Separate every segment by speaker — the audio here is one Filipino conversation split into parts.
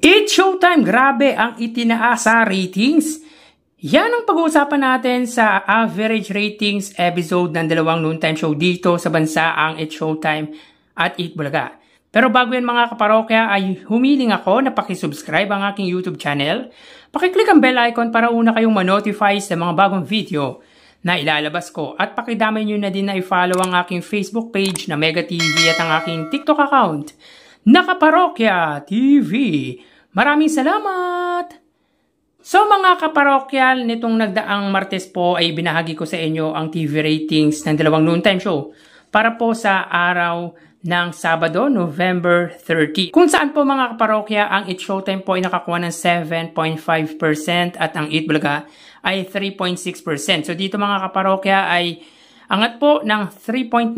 Speaker 1: It's showtime! Grabe ang itinaas sa ratings. Yan ang pag-uusapan natin sa average ratings episode ng dalawang noontime show dito sa bansa ang It's Showtime at Eat Bulaga. Pero bago yan mga kaparokya ay humiling ako na pakisubscribe ang aking YouTube channel. Pakiclick ang bell icon para una kayong ma-notify sa mga bagong video na ilalabas ko. At pakidamay nyo na din na i-follow ang aking Facebook page na Mega TV at ang aking TikTok account na Kaparokya TV. Maraming salamat! So mga kaparokyal, nitong nagdaang Martes po ay binahagi ko sa inyo ang TV ratings ng dalawang noontime show para po sa araw ng Sabado, November 30. Kung saan po mga kaparokya, ang It's Showtime po ay nakakuha ng 7.5% at ang Eat Bulaga ay 3.6%. So dito mga kaparokya ay angat po ng 3.9%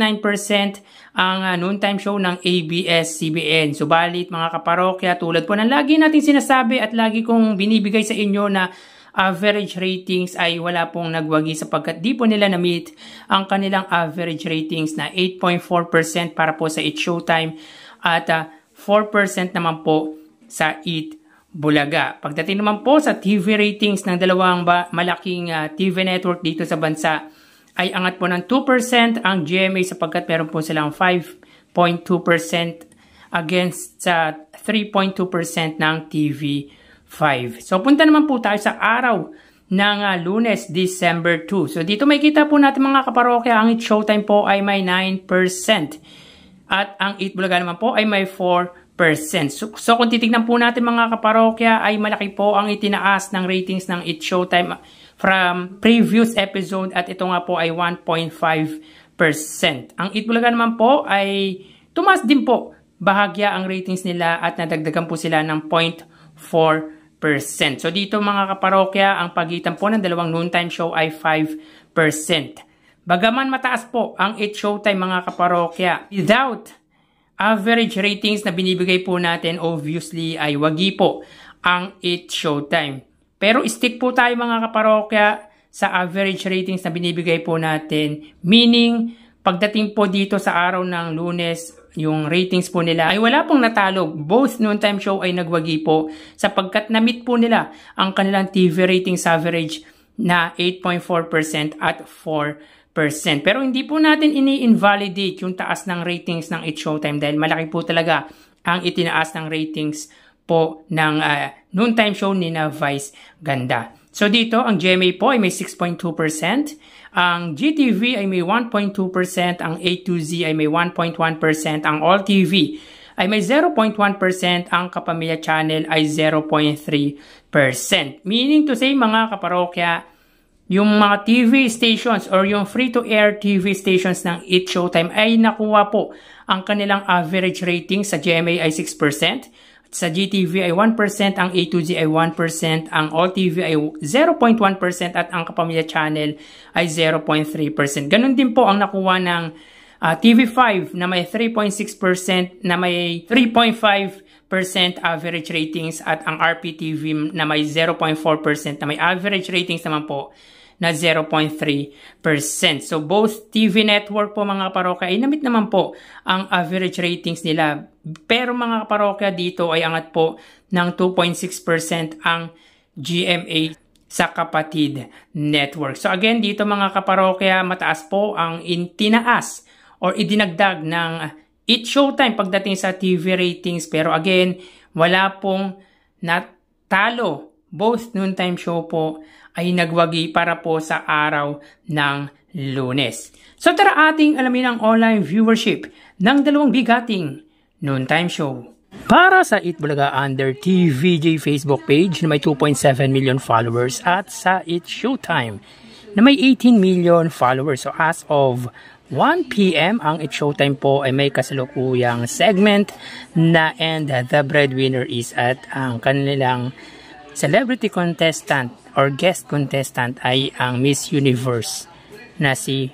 Speaker 1: ang noontime show ng ABS-CBN. Subalit mga kaparokya, tulad po ng lagi natin sinasabi at lagi kong binibigay sa inyo na average ratings ay wala pong nagwagi sapagkat di po nila na-meet ang kanilang average ratings na 8.4% para po sa It's Showtime at 4% naman po sa Eat Bulaga. Pagdating naman po sa TV ratings ng dalawang malaking TV network dito sa bansa, ay angat po ng 2% ang GMA sapagkat meron po silang 5.2% against sa 3.2% ng TV5. So punta naman po tayo sa araw ng Lunes, December 2. So dito may kita po natin mga kaparokya, ang It's Showtime po ay may 9% at ang Eat Bulaga naman po ay may 4%. So kung titignan po natin mga kaparokya ay malaki po ang itinaas ng ratings ng It's Showtime from previous episode at ito nga po ay 1.5%. Ang Eat Bulaga naman po ay tumaas din po bahagya ang ratings nila at nadagdagan po sila ng 0.4%. So dito mga kaparokya, ang pagitan po ng dalawang noontime show ay 5%. Bagaman mataas po ang It's Showtime mga kaparokya, without average ratings na binibigay po natin, obviously ay wagi po ang It's Showtime. Pero stick po tayo mga kaparokya sa average ratings na binibigay po natin. Meaning, pagdating po dito sa araw ng Lunes, yung ratings po nila ay wala pong natalo. Both noontime show ay nagwagi po sapagkat na-meet po nila ang kanilang TV ratings average na 8.4% at 4%. Pero hindi po natin ini-invalidate yung taas ng ratings ng It's Showtime dahil malaki po talaga ang itinaas ng ratings po ng noontime show ni na Vice Ganda. So dito, ang GMA po ay may 6.2%, ang GTV ay may 1.2%, ang A2Z ay may 1.1%, ang All TV ay may 0.1%, ang Kapamilya Channel ay 0.3%. Meaning to say mga kaparokya, yung mga TV stations or yung free-to-air TV stations ng It's Showtime ay nakuha po ang kanilang average rating sa GMA ay 6%, sa GTV ay 1%, ang A2Z ay 1%, ang All TV ay 0.1% at ang Kapamilya Channel ay 0.3%. Ganon din po ang nakuha ng TV5 na may 3.6%, na may 3.5% average ratings at ang RPTV na may 0.4% na may average ratings naman po na 0.3%. So both TV network po mga kaparokya ay namit naman po ang average ratings nila. Pero mga kaparokya dito ay angat po ng 2.6% ang GMA sa kapatid network. So again dito mga kaparokya, mataas po ang tinaas or idinagdag ng It's Showtime pagdating sa TV ratings. Pero again, wala pong natalo. Both noontime show po ay nagwagi para po sa araw ng Lunes. So tara ating alamin ang online viewership ng dalawang bigating noontime show. Para sa Eat Bulaga under TVJ Facebook page na may 2.7 million followers at sa It's Showtime na may 18 million followers. So as of 1 PM, ang It's Showtime po ay may kasalukuyang segment na And the Breadwinner is at ang kanilang celebrity contestant or guest contestant ay ang Miss Universe na si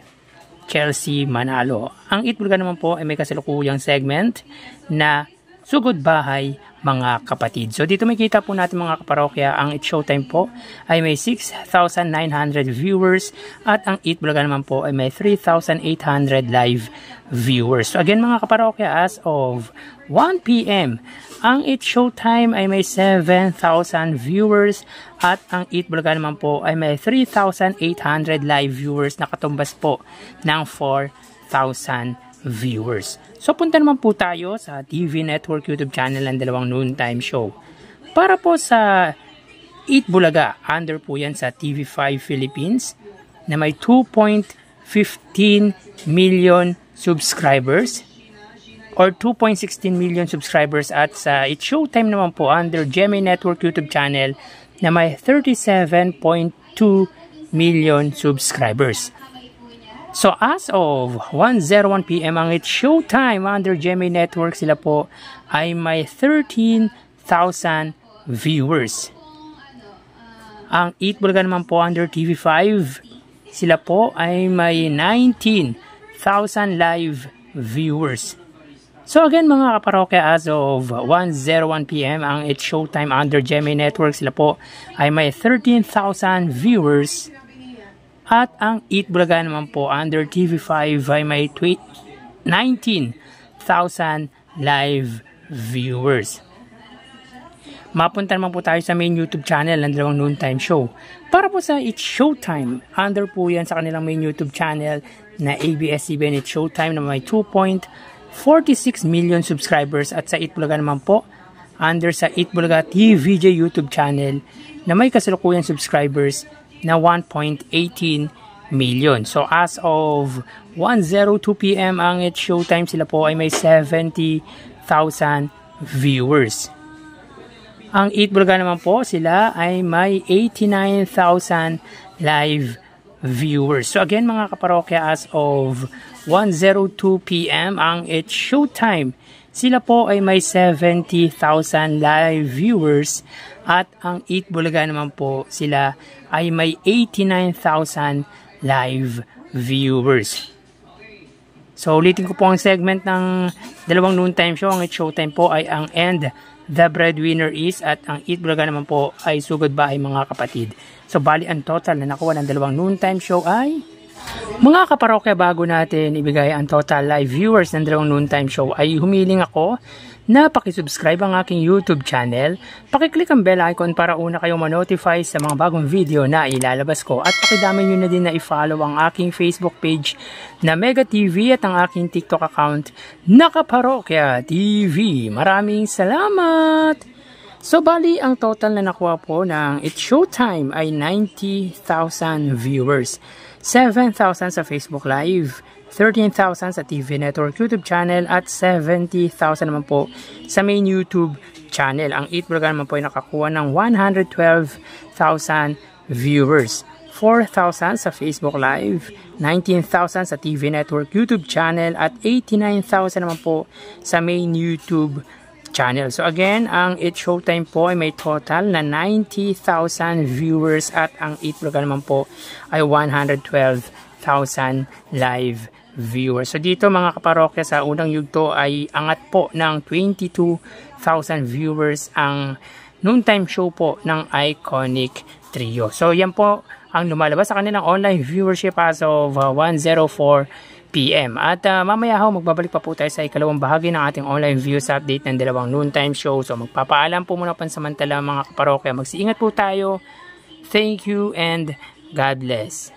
Speaker 1: Chelsea Manalo. Ang Eat Bulaga naman po ay may kasalukuyang segment na Sugod Bahay Mga Kapatid. So dito makita po natin mga kaparokya, ang It's Showtime po ay may 6,900 viewers at ang Eat Bulaga naman po ay may 3,800 live viewers. So again mga kaparokya, as of 1 p.m. Ang It's Showtime ay may 7,000 viewers at ang Eat Bulaga naman po ay may 3,800 live viewers na katumbas po ng 4,000 viewers. So punta naman po tayo sa TV Network YouTube channel ng dalawang noontime show. Para po sa Eat Bulaga, under po yan sa TV5 Philippines na may 2.15 million subscribers or 2.16 million subscribers, at sa It's Showtime naman po under GMA Network YouTube channel na may 37.2 million subscribers. So as of 1:01 p.m. ang It's Showtime under GMA Network, sila po ay may 13,000 viewers. Ang Eat Bulaga naman po under TV5, sila po ay may 19,000 live viewers. So again mga kaparokya, as of 1:01 p.m. ang It's Showtime under GMA Network, sila po ay may 13,000 viewers. At ang Eat Bulaga naman po under TV5 ay may 19,000 live viewers. Mapunta naman po tayo sa main YouTube channel ng dalawang noontime show. Para po sa It's Showtime, under po yan sa kanilang main YouTube channel na ABS-CBN It's Showtime na may 2.46 million subscribers, at sa Eat Bulaga naman po under sa Eat Bulaga TVJ YouTube channel na may kasalukuyan subscribers na 1.18 million. So as of 1:02 p.m. ang It's Showtime, sila po ay may 70,000 viewers. Ang Eat Bulaga naman po, sila ay may 89,000 live viewers. So again mga kaparokya, as of 1:02 p.m. ang It's Showtime, sila po ay may 70,000 live viewers, at ang Eat Bulaga naman po, sila ay may 89,000 live viewers. So ulitin ko po ang segment ng dalawang noontime show. Ang It's Showtime po ay ang And the Breadwinner Is, at ang Eat Bulaga naman po ay Sugod Bahay mga kapatid. So bali ang total na nakuha ng dalawang noontime show ay, mga kaparokya, bago natin ibigay ang total live viewers ng dalawang noontime show, ay humiling ako na pakisubscribe ang aking YouTube channel, pakiclick ang bell icon para una kayong ma-notify sa mga bagong video na ilalabas ko, at pakidami nyo na din na i-follow ang aking Facebook page na Mega TV at ang aking TikTok account na Kaparokya TV. Maraming salamat! So bali ang total na nakuha po ng It's Showtime ay 90,000 viewers, 7,000 sa Facebook Live, 13,000 sa TV Network YouTube channel, at 70,000 naman po sa main YouTube channel. Ang Eat Bulaga naman po ay nakakuha ng 112,000 viewers, 4,000 sa Facebook Live, 19,000 sa TV Network YouTube channel, at 89,000 naman po sa main YouTube channel. So again, ang It's Showtime po ay may total na 90,000 viewers, at ang Eat Bulaga naman po ay 112,000 live viewers. So dito mga kaparokya, sa unang yugto ay angat po ng 22,000 viewers ang noontime show po ng Iconic Trio. So yan po ang lumalabas sa kanilang online viewership as of 1:04 p.m. At mamaya ho, magbabalik pa po tayo sa ikalawang bahagi ng ating online views update ng dalawang noontime show. So magpapaalam po muna pansamantala mga kaparokya. Magsiingat po tayo. Thank you and God bless.